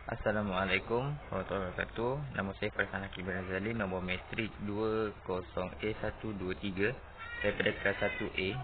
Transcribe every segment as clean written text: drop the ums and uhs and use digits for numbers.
Assalamualaikum warahmatullahi wabarakatuh. Nama saya Farhan Hakim bin Razali, nombor matrik 20A123 daripada kelas 1A.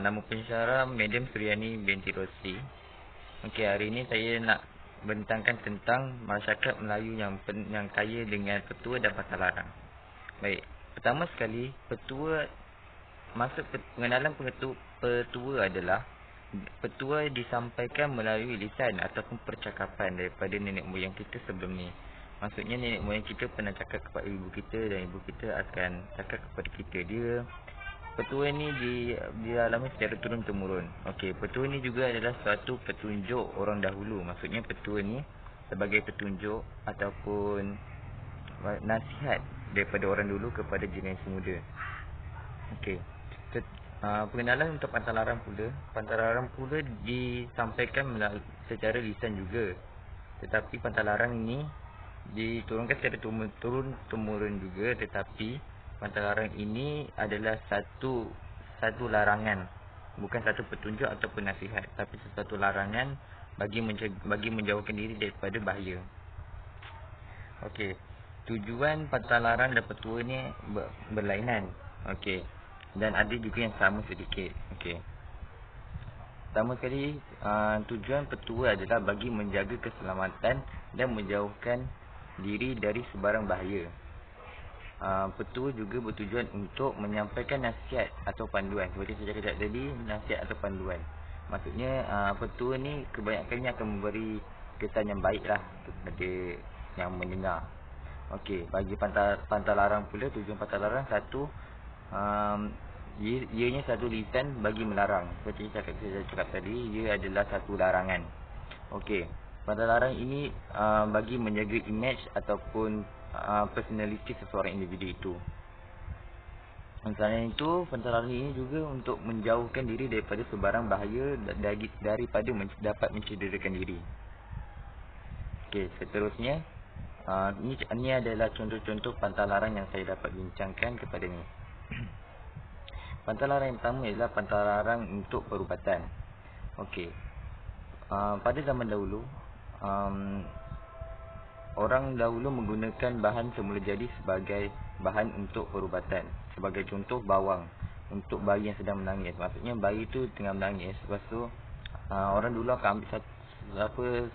Nama pensyarah Madam Suryani binti Rosli. Okey, hari ini saya nak bentangkan tentang masyarakat Melayu yang kaya dengan petua dan patalarang. Baik, pertama sekali, pengenalan petua adalah petua disampaikan melalui lisan ataupun percakapan daripada nenek moyang kita sebelum ni. Maksudnya nenek moyang kita pernah cakap kepada ibu kita dan ibu kita akan cakap kepada kita. Petua ni dialami secara turun temurun. Okey, petua ni juga adalah suatu petunjuk orang dahulu. Maksudnya petua ni sebagai petunjuk ataupun nasihat daripada orang dulu kepada generasi muda. Okey. Pengenalan untuk pantalaran pula. Pantalaran pula disampaikan secara lisan juga. Tetapi pantalaran ini diturunkan secara turun-temurun juga. Tetapi pantalaran ini adalah satu larangan, bukan satu petunjuk ataupun nasihat, tapi sesuatu larangan bagi menjauhkan diri daripada bahaya. Okey. Tujuan pantalaran dan petua ni berlainan. Okey. Dan ada juga yang sama sedikit. Okey. Pertama sekali, tujuan petua adalah bagi menjaga keselamatan dan menjauhkan diri dari sebarang bahaya. Petua juga bertujuan untuk menyampaikan nasihat atau panduan. Seperti saya cakap tadi, nasihat atau panduan. Maksudnya petua ni kebanyakannya akan memberi kesan yang baik lah kepada yang mendengar. Okey, bagi pantalaran pula, tujuan pantalaran satu, ianya satu lisan bagi melarang. Seperti saya cakap tadi, ia adalah satu larangan. Okey, pantalaran ini bagi menjaga image ataupun personality seseorang individu itu. Selain itu, pantalaran ini juga untuk menjauhkan diri daripada sebarang bahaya daripada dapat mencederakan diri. Okey, seterusnya, ini adalah contoh-contoh pantalaran yang saya dapat bincangkan kepada ni. Pantalaran yang pertama ialah pantalaran untuk perubatan. Okey. Pada zaman dahulu, orang dahulu menggunakan bahan semula jadi sebagai bahan untuk perubatan. Sebagai contoh, bawang untuk bayi yang sedang menangis. Maksudnya bayi tu tengah menangis, lepas tu orang dulu akan ambil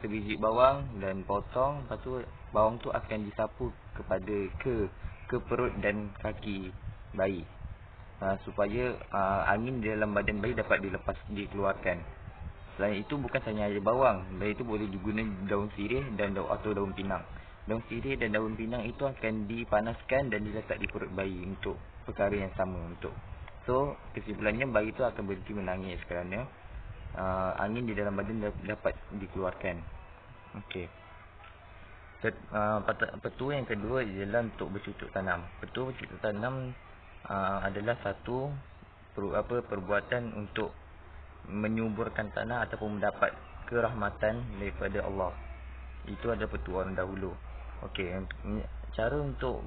sebiji bawang dan potong. Lepas tu bawang tu akan disapu ke perut dan kaki bayi, supaya angin di dalam badan bayi dapat dikeluarkan. Selain itu, bukan hanya ada bawang, bayi itu boleh digunakan daun sirih atau daun pinang. Daun sirih dan daun pinang itu akan dipanaskan dan diletak di perut bayi untuk perkara yang sama. So kesimpulannya, bayi itu akan berhenti menangis kerana angin di dalam badan dapat dikeluarkan. Okey. Petua yang kedua ialah untuk bercucuk tanam. Petua bercucuk tanam adalah satu perbuatan untuk menyuburkan tanah ataupun mendapat kerahmatan daripada Allah. Itu adalah petua orang dahulu. Okey, cara untuk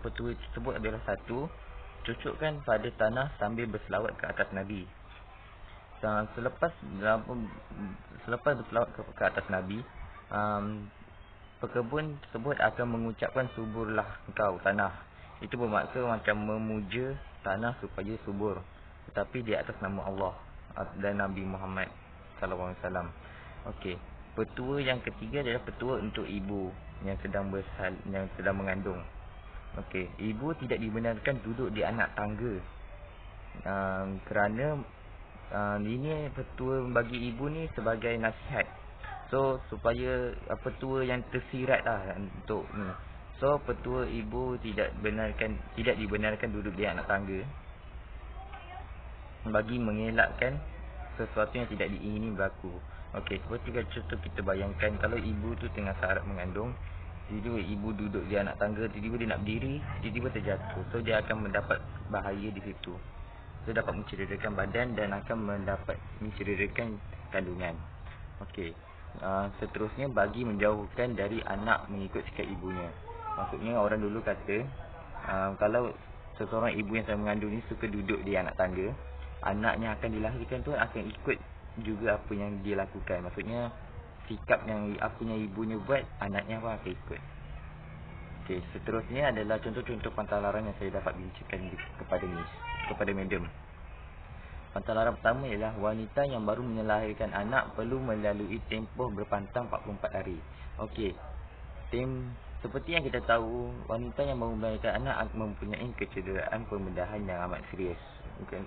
petua tersebut adalah satu, cucukkan pada tanah sambil berselawat ke atas Nabi. Selepas berselawat ke atas Nabi, pekebun tersebut akan mengucapkan suburlah engkau tanah. Itu bermaksud macam memuja tanah supaya subur, tetapi di atas nama Allah dan Nabi Muhammad SAW. Okey. Petua yang ketiga adalah petua untuk ibu yang sedang mengandung. Okey, ibu tidak dibenarkan duduk di anak tangga. Kerana ini petua bagi ibu ni sebagai nasihat. So supaya petua yang tersirat lah untuk ni. So petua ibu tidak dibenarkan duduk di anak tangga, bagi mengelakkan sesuatu yang tidak diingini berlaku. Okey, seperti contoh kita bayangkan, kalau ibu tu tengah syarat mengandung, tiba-tiba ibu duduk di anak tangga, tiba-tiba dia nak berdiri, tiba-tiba terjatuh. So dia akan mendapat bahaya di situ. So dapat mencederakan badan dan akan mendapat mencederakan kandungan. Okey. Seterusnya, bagi menjauhkan dari anak mengikut sikap ibunya. Maksudnya orang dulu kata, kalau seseorang ibu yang sedang mengandung ni suka duduk di anak tangga, anaknya akan dilahirkan tu akan ikut juga apa yang dia lakukan. Maksudnya sikap yang apa yang ibunya buat, anaknya pun akan ikut. Okey, seterusnya adalah contoh-contoh pantalaran yang saya dapat bincangkan kepada medium. Pantalaran pertama ialah wanita yang baru melahirkan anak perlu melalui tempoh berpantang 44 hari. Okey. Seperti yang kita tahu, wanita yang baru melahirkan anak mempunyai kecederaan pembedahan yang amat serius. Bukan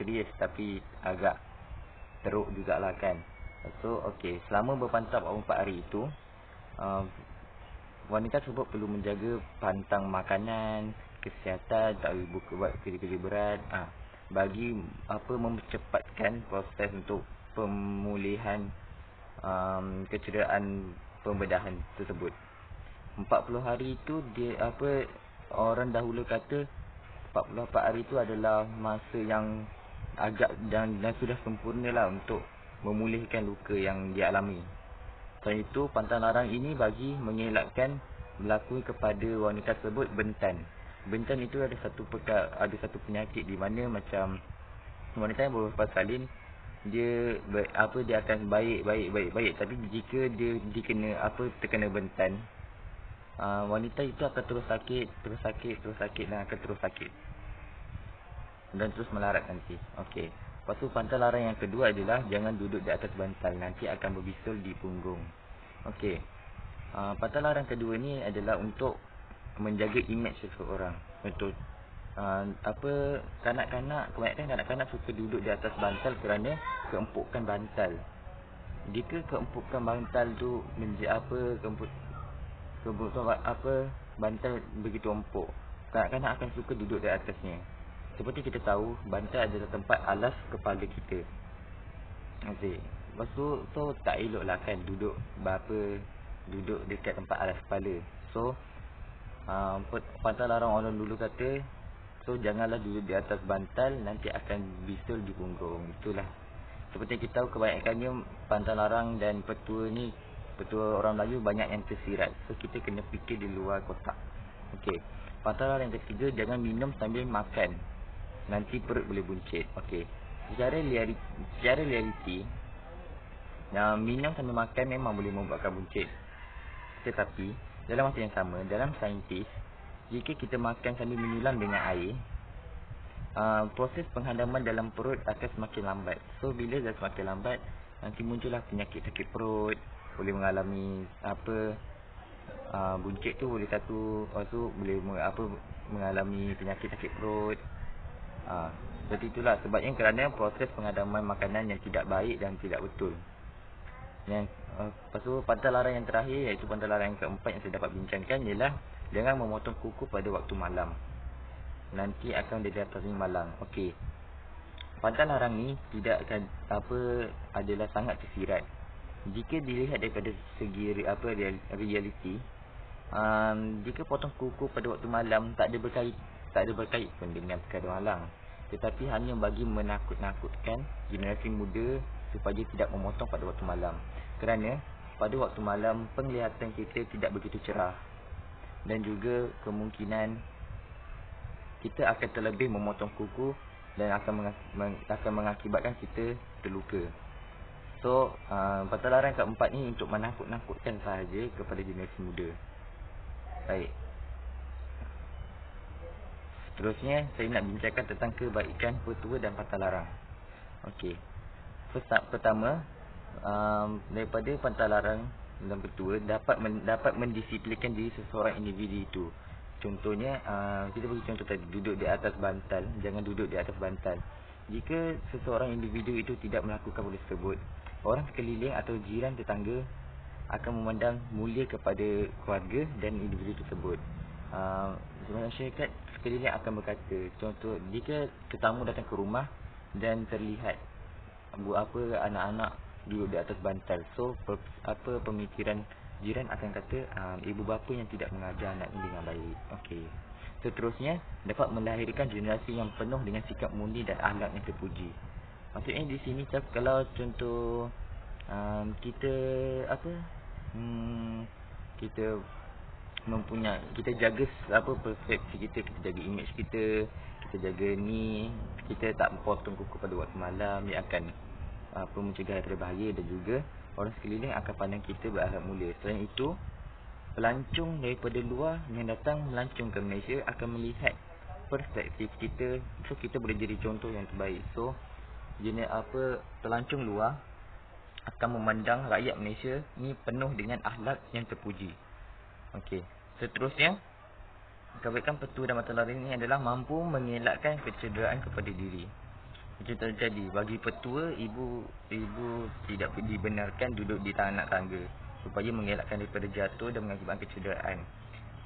serius, tapi agak teruk jugalah kan. So, okey, selama berpantang 44 hari itu, wanita tersebut perlu menjaga pantang makanan, kesihatan, tak boleh buat kerja-kerja berat, bagi mempercepatkan proses untuk pemulihan kecederaan pembedahan tersebut. 40 hari itu dia orang dahulu kata 44 hari itu adalah masa yang agak dan sudah sempurnalah untuk memulihkan luka yang dia alami. Selain itu, pantang larang ini bagi mengelakkan berlaku kepada wanita tersebut bentan. Bentan itu ada satu penyakit di mana macam wanita yang berlepas salin, dia akan baik, tapi jika dia terkena bentan, wanita itu akan terus sakit dan akan terus sakit dan terus melarat nanti. Okey. Lepas tu pantang larang yang kedua adalah jangan duduk di atas bantal, nanti akan berbisul di punggung. Okey. Pantang larang kedua ni adalah untuk menjaga imej seseorang. Untuk kebanyakan kanak-kanak suka duduk di atas bantal kerana keempukan bantal. Jika keempukan bantal tu bantal begitu empuk, kanak-kanak akan suka duduk di atasnya. Seperti kita tahu, bantal adalah tempat alas kepala kita. Okey. Lepas tu, tak eloklah kan duduk dekat tempat alas kepala. So, pantang larang orang dulu kata, janganlah duduk di atas bantal, nanti akan bisul di punggung. Itulah. Seperti kita tahu, kebanyakannya pantang larang dan petua orang Melayu banyak yang tersirat. So, kita kena fikir di luar kotak. Okey. Pantang larang yang ketiga, jangan minum sambil makan, nanti perut boleh buncit. Okey. Secara realiti, minum sambil makan memang boleh membuatkan buncit. Tetapi dalam masa yang sama, dalam saintis, jika kita makan sambil menyulam dengan air, proses penghadaman dalam perut akan semakin lambat. So, bila dah semakin lambat, nanti muncullah penyakit sakit perut, boleh mengalami buncit tu boleh boleh mengalami penyakit sakit perut. Seperti itulah sebabnya, kerana proses penghadaman makanan yang tidak baik dan tidak betul. Lepas tu pantang larang yang terakhir, iaitu pantang larang yang keempat yang saya dapat bincangkan, ialah jangan memotong kuku pada waktu malam, nanti akan didatasi malang. Okey. Pantang larang ni adalah sangat tersirat. Jika dilihat daripada segi realiti, jika potong kuku pada waktu malam tak ada berkait pun dengan perkara malang, tetapi hanya bagi menakut-nakutkan generasi muda supaya tidak memotong pada waktu malam. Kerana pada waktu malam penglihatan kita tidak begitu cerah, dan juga kemungkinan kita akan terlebih memotong kuku dan akan mengakibatkan kita terluka. So, pantang larang keempat ni untuk menakut-nakutkan sahaja kepada generasi muda. Baik. Seterusnya, saya nak bincangkan tentang kebaikan petua dan pantang larang. Okey. Pertama, daripada pantang larang dan petua dapat mendisiplinkan diri seseorang individu itu. Contohnya, kita bagi contoh tadi, duduk di atas bantal. Jangan duduk di atas bantal. Jika seseorang individu itu tidak melakukan benda tersebut, orang sekeliling atau jiran tetangga akan memandang mulia kepada keluarga dan individu tersebut. Masyarakat sekeliling akan berkata, contoh, jika tetamu datang ke rumah dan terlihat anak-anak duduk di atas bantal, so pemikiran jiran akan kata, ibu bapa yang tidak mengajar anak ini dengan baik. Okey. Seterusnya, dapat melahirkan generasi yang penuh dengan sikap mulia dan akhlak yang terpuji. Maksudnya di sini, kalau contoh kita kita jaga persepsi kita jaga imej kita jaga ni, kita tak potong kuku pada waktu malam, dia akan mencegah daripada bahaya dan juga orang sekeliling akan pandang kita berakhlak mulia. Selain itu, pelancong daripada luar yang datang melancong ke Malaysia akan melihat perspektif kita. So kita boleh jadi contoh yang terbaik. So pelancong luar akan memandang rakyat Malaysia ni penuh dengan akhlak yang terpuji. Okey. Seterusnya, kebaikan petua dan mata lara ini adalah mampu mengelakkan kecederaan kepada diri. Macam terjadi bagi petua, ibu tidak dibenarkan duduk di tanah tangga supaya mengelakkan daripada jatuh dan mengakibatkan kecederaan.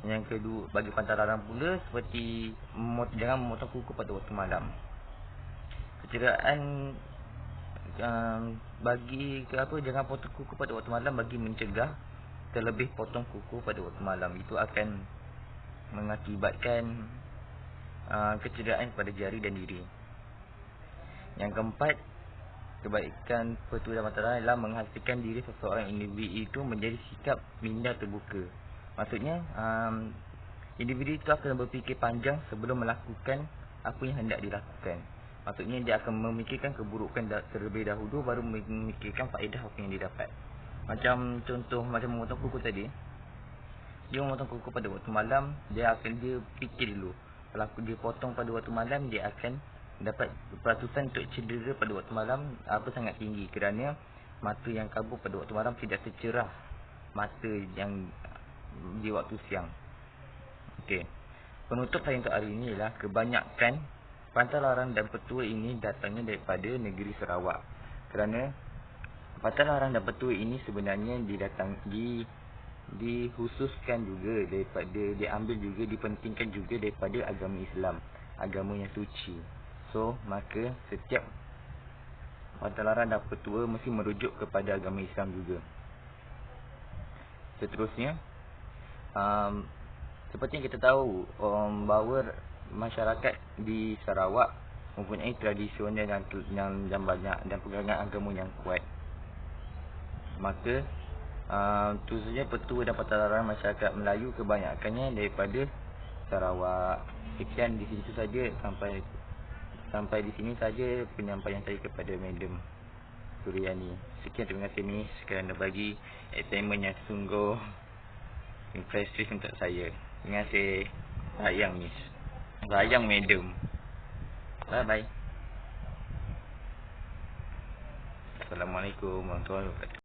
Yang kedua, bagi pantai larang pula seperti jangan memotong kuku pada waktu malam. Kecederaan jangan potong kuku pada waktu malam bagi mencegah terlebih potong kuku pada waktu malam. Itu akan mengakibatkan kecederaan pada jari dan diri. Yang keempat, kebaikan petua dan mata lara adalah menghasilkan diri seseorang individu itu menjadi sikap minda terbuka. Maksudnya individu itu akan berfikir panjang sebelum melakukan apa yang hendak dilakukan. Maksudnya dia akan memikirkan keburukan terlebih dahulu, baru memikirkan faedah apa yang didapat. Macam contoh, macam memotong kuku tadi. Dia memotong kuku pada waktu malam, dia fikir dulu. Kalau dia potong pada waktu malam, dia akan dapat peratusan untuk cedera pada waktu malam sangat tinggi, kerana mata yang kabur pada waktu malam tidak secerah mata yang di waktu siang. Okey. Penutup saya untuk hari ini ialah kebanyakan pantai larang dan petua ini datangnya daripada negeri Sarawak. Kerana pantai larang dan petua ini sebenarnya dikhususkan juga daripada, diambil juga, dipentingkan juga daripada agama Islam, agama yang suci. So, maka setiap pantai larang dan petua mesti merujuk kepada agama Islam juga. Seterusnya, seperti yang kita tahu, bahawa masyarakat di Sarawak mempunyai tradisional yang banyak dan pegangan agama yang kuat. Maka khususnya petua dan pantai larang masyarakat Melayu kebanyakannya daripada Sarawak. Sekian di situ saja, sampai di sini saja penyampaian saya kepada Madam Suryani. Sekian, terima kasih Miss kerana bagi assignment yang sungguh impresif untuk saya. Terima kasih. Sayang Miss, sayang Madam. Bye bye. Assalamualaikum warahmatullahi wabarakatuh.